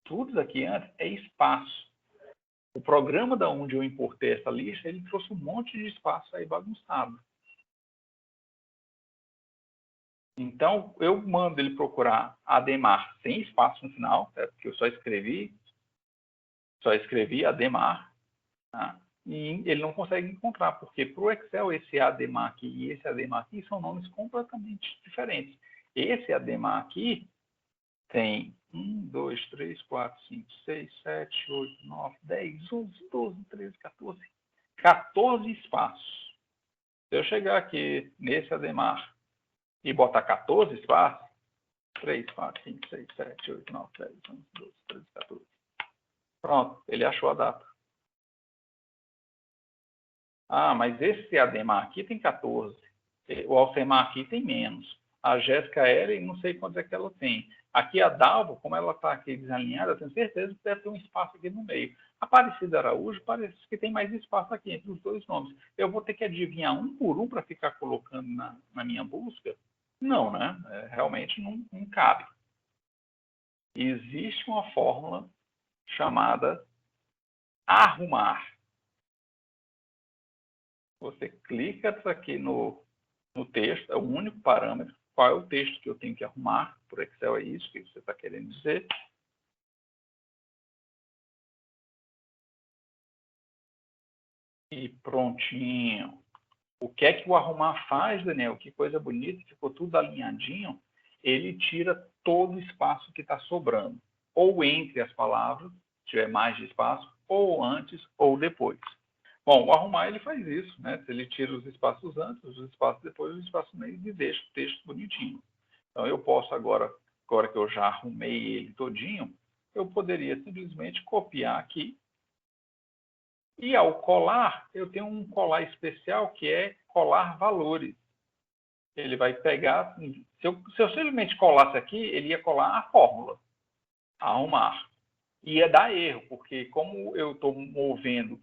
Speaker 1: Tudo aqui antes é espaço. O programa da onde eu importei essa lista, ele trouxe um monte de espaço aí bagunçado. Então, eu mando ele procurar Ademar sem espaço no final, porque eu só escrevi Ademar, tá? E ele não consegue encontrar, porque para o Excel esse Ademar aqui e esse Ademar aqui são nomes completamente diferentes. Esse Ademar aqui tem 1, 2, 3, 4, 5, 6, 7, 8, 9, 10, 11, 12, 13, 14. 14 espaços. Se eu chegar aqui nesse Ademar e botar 14 espaços, 3, 4, 5, 6, 7, 8, 9, 10, 11, 12, 13, 14. Pronto, ele achou a data. Ah, mas esse Ademar aqui tem 14. O Alcemar aqui tem menos. A Jéssica Ellen, não sei quantos é que ela tem. Aqui a Dalva, como ela está aqui desalinhada, eu tenho certeza que deve ter um espaço aqui no meio. A Aparecida Araújo parece que tem mais espaço aqui entre os dois nomes. Eu vou ter que adivinhar um por um para ficar colocando na minha busca? Não, né? Realmente não cabe. Existe uma fórmula chamada arrumar. Você clica aqui no texto, é o único parâmetro. Qual é o texto que eu tenho que arrumar? Por Excel é isso que você está querendo dizer. E prontinho. O que é que o arrumar faz, Daniel? Que coisa bonita, ficou tudo alinhadinho. Ele tira todo o espaço que está sobrando. Ou entre as palavras, se tiver mais de espaço, ou antes ou depois. Bom, o arrumar ele faz isso, né? Ele tira os espaços antes, os espaços depois, os espaços meio e deixa o texto bonitinho. Então eu posso agora que eu já arrumei ele todinho, eu poderia simplesmente copiar aqui. E ao colar, eu tenho um colar especial que é colar valores. Ele vai pegar, se eu simplesmente colasse aqui, ele ia colar a fórmula, arrumar. Ia dar erro, porque como eu estou movendo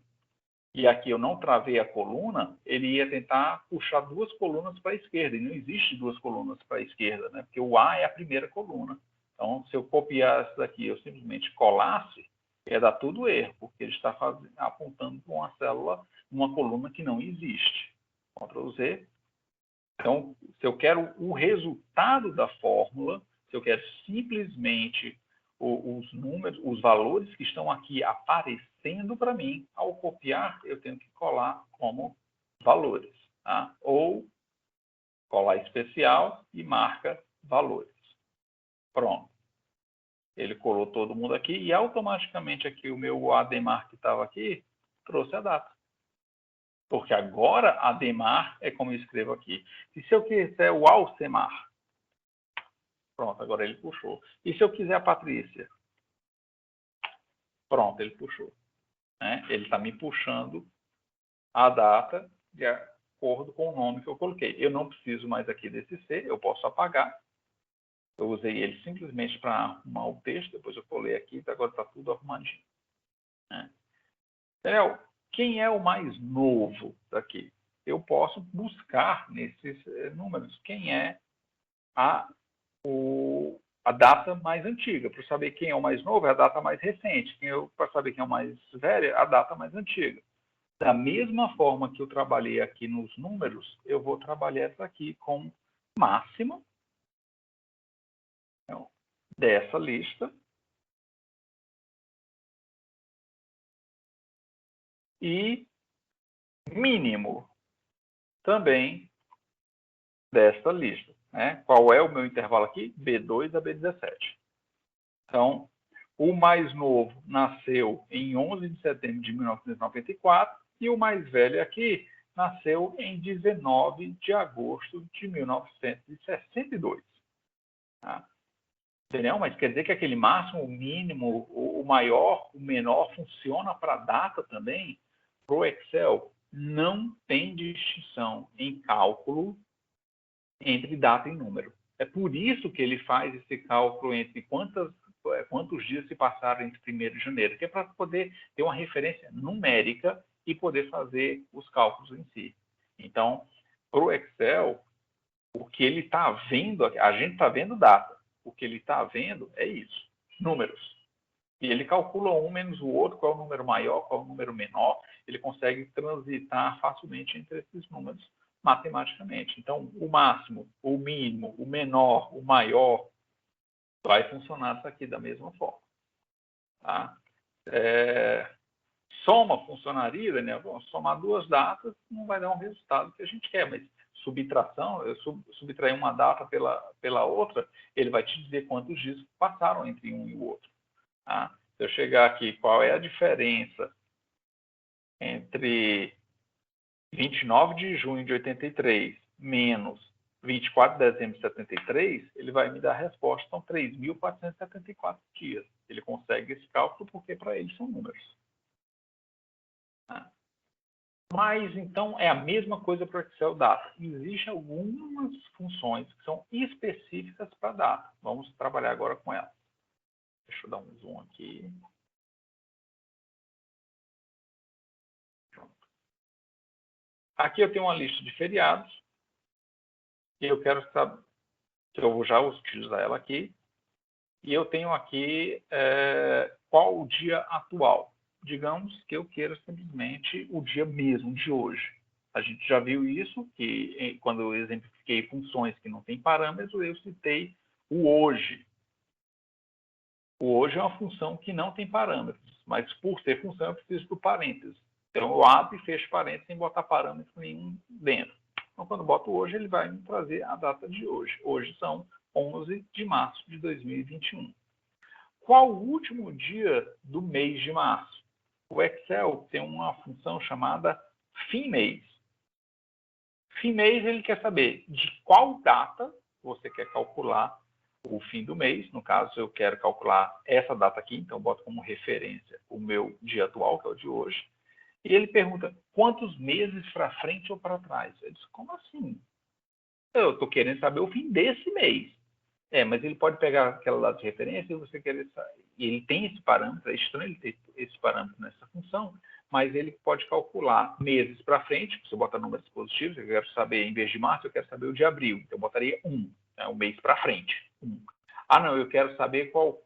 Speaker 1: e aqui eu não travei a coluna, ele ia tentar puxar duas colunas para a esquerda. E não existe duas colunas para a esquerda, né? Porque o A é a primeira coluna. Então, se eu copiasse daqui, eu simplesmente colasse, ia dar tudo erro, porque ele está apontando para uma célula, uma coluna que não existe. Ctrl Z. Então, se eu quero o resultado da fórmula, se eu quero simplesmente os números, os valores que estão aqui aparecendo para mim, ao copiar, eu tenho que colar como valores. Tá? Ou colar especial e marca valores. Pronto. Ele colou todo mundo aqui e automaticamente aqui o meu Ademar que estava aqui trouxe a data. Porque agora Ademar é como eu escrevo aqui. E se eu quiser o Alcemar? Pronto, agora ele puxou. E se eu quiser a Patrícia? Pronto, ele puxou. Né? Ele está me puxando a data de acordo com o nome que eu coloquei. Eu não preciso mais aqui desse C, eu posso apagar. Eu usei ele simplesmente para arrumar o texto, depois eu colei aqui, agora está tudo arrumadinho. Né? Daniel, quem é o mais novo daqui? Eu posso buscar nesses números quem é o a data mais antiga. Para saber quem é o mais novo, é a data mais recente. Para saber quem é o mais velho, é a data mais antiga. Da mesma forma que eu trabalhei aqui nos números, eu vou trabalhar essa aqui com máxima, então, dessa lista, e mínimo também desta lista. Né? Qual é o meu intervalo aqui? B2 a B17. Então, o mais novo nasceu em 11 de setembro de 1994 e o mais velho aqui nasceu em 19 de agosto de 1962. Tá? Entendeu? Mas quer dizer que aquele máximo, o mínimo, o maior, o menor funciona para a data também? Para o Excel, não tem distinção em cálculo entre data e número. É por isso que ele faz esse cálculo entre quantos dias se passaram entre 1º de janeiro, que é para poder ter uma referência numérica e poder fazer os cálculos em si. Então, para o Excel, o que ele está vendo, a gente está vendo data, o que ele está vendo é isso, números. E ele calcula um menos o outro, qual é o número maior, qual é o número menor, ele consegue transitar facilmente entre esses números matematicamente. Então, o máximo, o mínimo, o menor, o maior, vai funcionar isso aqui da mesma forma. Tá? Soma funcionaria, Daniel? Bom, somar duas datas não vai dar um resultado que a gente quer, mas subtração, eu subtrair uma data pela outra, ele vai te dizer quantos dias passaram entre um e o outro. Tá? Se eu chegar aqui, qual é a diferença entre 29 de junho de 83 menos 24 de dezembro de 73, ele vai me dar a resposta, são 3.474 dias. Ele consegue esse cálculo porque para ele são números. Tá? Mas, então, é a mesma coisa para o Excel Data. Existem algumas funções que são específicas para data. Vamos trabalhar agora com elas. Deixa eu dar um zoom aqui. Pronto. Aqui eu tenho uma lista de feriados. E eu quero saber, que eu já utilizo ela aqui. E eu tenho aqui qual o dia atual. Digamos que eu queira simplesmente o dia mesmo, de hoje. A gente já viu isso, que quando eu exemplifiquei funções que não têm parâmetros, eu citei o hoje. O hoje é uma função que não tem parâmetros, mas por ter função eu preciso do parênteses. Então eu abro e fecho parênteses sem botar parâmetro nenhum dentro. Então quando eu boto hoje, ele vai me trazer a data de hoje. Hoje são 11 de março de 2021. Qual o último dia do mês de março? O Excel tem uma função chamada fim mês. Fim mês, ele quer saber de qual data você quer calcular o fim do mês. No caso, eu quero calcular essa data aqui, então eu boto como referência o meu dia atual, que é o de hoje. E ele pergunta quantos meses para frente ou para trás. Eu disse, como assim? Eu estou querendo saber o fim desse mês. Mas ele pode pegar aquela data de referência e você querer saber. E ele tem esse parâmetro, é estranho ele ter esse parâmetro nessa função, mas ele pode calcular meses para frente, você bota números positivos, eu quero saber, em vez de março, eu quero saber o de abril, então eu botaria 1, né, o mês para frente. 1. Ah, não, eu quero saber qual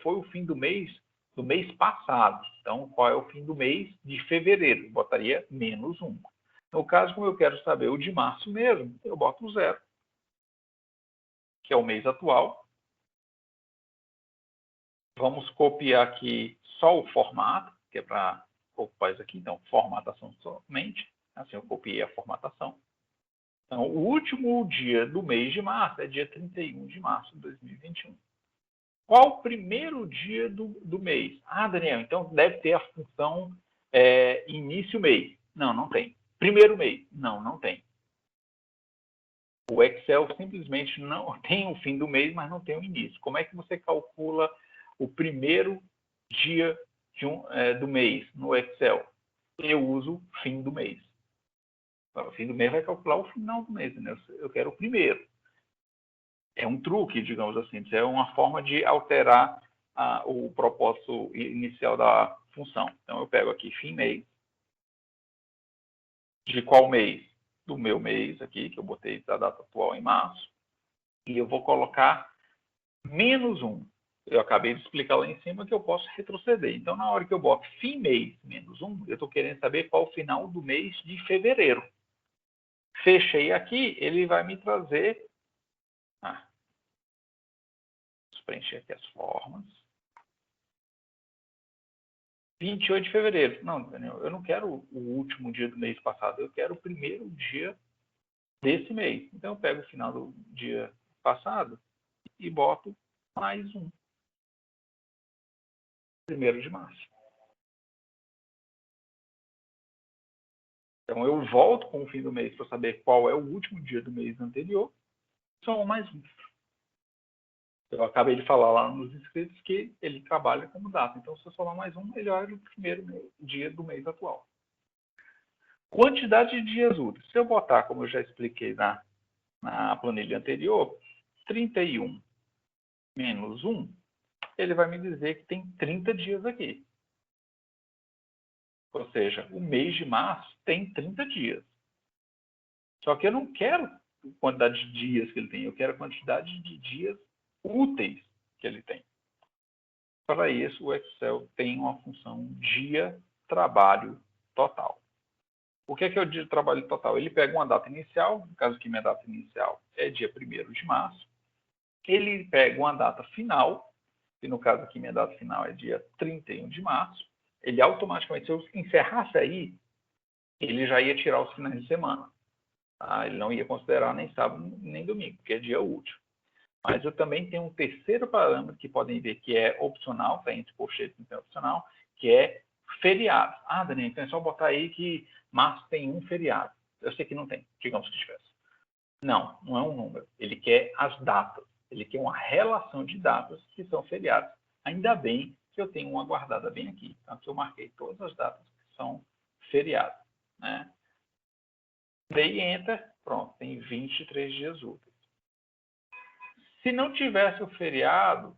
Speaker 1: foi o fim do mês passado, então qual é o fim do mês de fevereiro, eu botaria menos 1. No caso, como eu quero saber o de março mesmo, eu boto 0. Que é o mês atual. Vamos copiar aqui só o formato, que é para ocupar isso aqui. Então, formatação somente. Assim, eu copiei a formatação. Então, o último dia do mês de março é dia 31 de março de 2021. Qual o primeiro dia do mês? Ah, Daniel, então deve ter a função início mês. Não, não tem. Primeiro mês? Não, não tem. O Excel simplesmente não tem o fim do mês, mas não tem o início. Como é que você calcula o primeiro dia do mês no Excel? Eu uso fim do mês. O fim do mês vai calcular o final do mês, né? Eu quero o primeiro. É um truque, digamos assim. É uma forma de alterar o propósito inicial da função. Então, eu pego aqui fim mês. De qual mês? Do meu mês aqui, que eu botei a data atual em março. E eu vou colocar menos 1. Eu acabei de explicar lá em cima que eu posso retroceder. Então, na hora que eu boto fim mês menos 1, eu estou querendo saber qual o final do mês de fevereiro. Fechei aqui, ele vai me trazer... vou preencher aqui as formas. 28 de fevereiro. Não, Daniel, eu não quero o último dia do mês passado, eu quero o primeiro dia desse mês. Então, eu pego o final do dia passado e boto mais 1. 1º de março. Então, eu volto com o fim do mês para saber qual é o último dia do mês anterior. Só mais 1. Eu acabei de falar lá nos inscritos que ele trabalha como data. Então, se eu somar mais 1, ele olha o primeiro dia do mês atual. Quantidade de dias úteis. Se eu botar, como eu já expliquei na planilha anterior, 31 menos 1, ele vai me dizer que tem 30 dias aqui. Ou seja, o mês de março tem 30 dias. Só que eu não quero a quantidade de dias que ele tem, eu quero a quantidade de dias úteis que ele tem. Para isso, o Excel tem uma função dia trabalho total. O que é o dia de trabalho total? Ele pega uma data inicial, no caso aqui minha data inicial é dia 1º de março. Ele pega uma data final, e no caso aqui minha data final é dia 31 de março. Ele automaticamente, se eu encerrasse aí, ele já ia tirar os finais de semana. Tá? Ele não ia considerar nem sábado nem domingo, porque é dia útil. Mas eu também tenho um terceiro parâmetro que podem ver que é opcional, está entre colchetes e opcional, que é feriado. Daniel, então é só botar aí que março tem um feriado. Eu sei que não tem, digamos que tivesse. Não, não é um número. Ele quer as datas. Ele quer uma relação de datas que são feriados. Ainda bem que eu tenho uma guardada bem aqui. Então, aqui eu marquei todas as datas que são feriados. Né? Dei Enter, pronto, tem 23 dias úteis. Se não tivesse o feriado,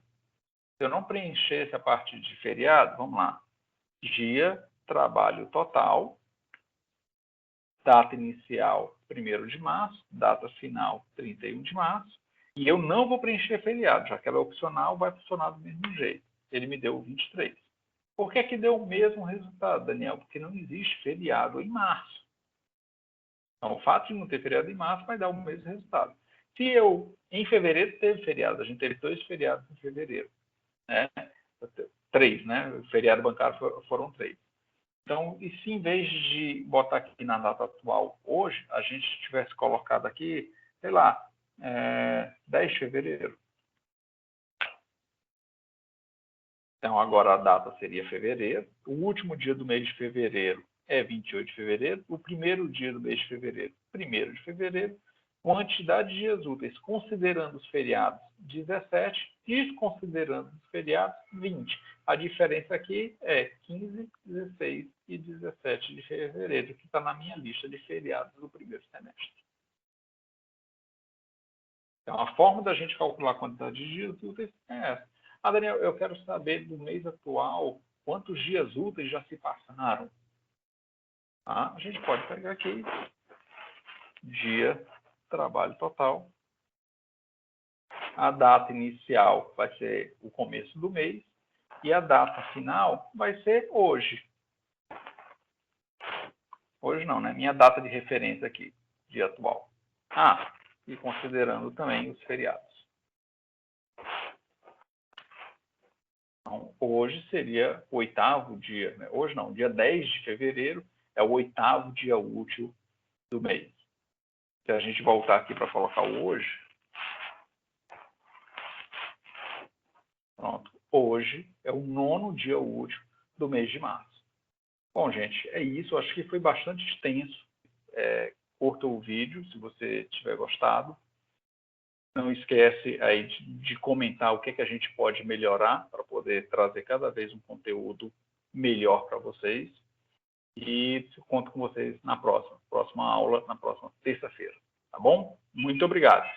Speaker 1: se eu não preenchesse a parte de feriado, vamos lá. Dia, trabalho total, data inicial 1º de março, data final 31 de março, e eu não vou preencher feriado, já que ela é opcional, vai funcionar do mesmo jeito. Ele me deu 23. Por que deu o mesmo resultado, Daniel? Porque não existe feriado em março. Então, o fato de não ter feriado em março vai dar o mesmo resultado. Se em fevereiro teve feriado, a gente teve 2 feriados em fevereiro. Né? 3, né? O feriado bancário foram 3. Então, e se em vez de botar aqui na data atual hoje, a gente tivesse colocado aqui, sei lá, 10 de fevereiro. Então, agora a data seria fevereiro. O último dia do mês de fevereiro é 28 de fevereiro. O primeiro dia do mês de fevereiro, 1º de fevereiro. Quantidade de dias úteis, considerando os feriados, 17. Desconsiderando os feriados, 20. A diferença aqui é 15, 16 e 17 de fevereiro, que está na minha lista de feriados do primeiro semestre. Então, a forma da gente calcular a quantidade de dias úteis é essa. Daniel, eu quero saber do mês atual quantos dias úteis já se passaram. A gente pode pegar aqui, dia, trabalho total. A data inicial vai ser o começo do mês e a data final vai ser hoje. Hoje não, né? Minha data de referência aqui, dia atual. E considerando também os feriados. Então, hoje seria o 8º dia, né? Hoje não, dia 10 de fevereiro é o 8º dia útil do mês. Se a gente voltar aqui para colocar o hoje, pronto, hoje é o 9º dia útil do mês de março. Bom, gente, é isso. Acho que foi bastante extenso. Curta o vídeo, se você tiver gostado. Não esquece aí de comentar o que a gente pode melhorar para poder trazer cada vez um conteúdo melhor para vocês. E conto com vocês na próxima aula, na próxima terça-feira. Tá bom? Muito obrigado.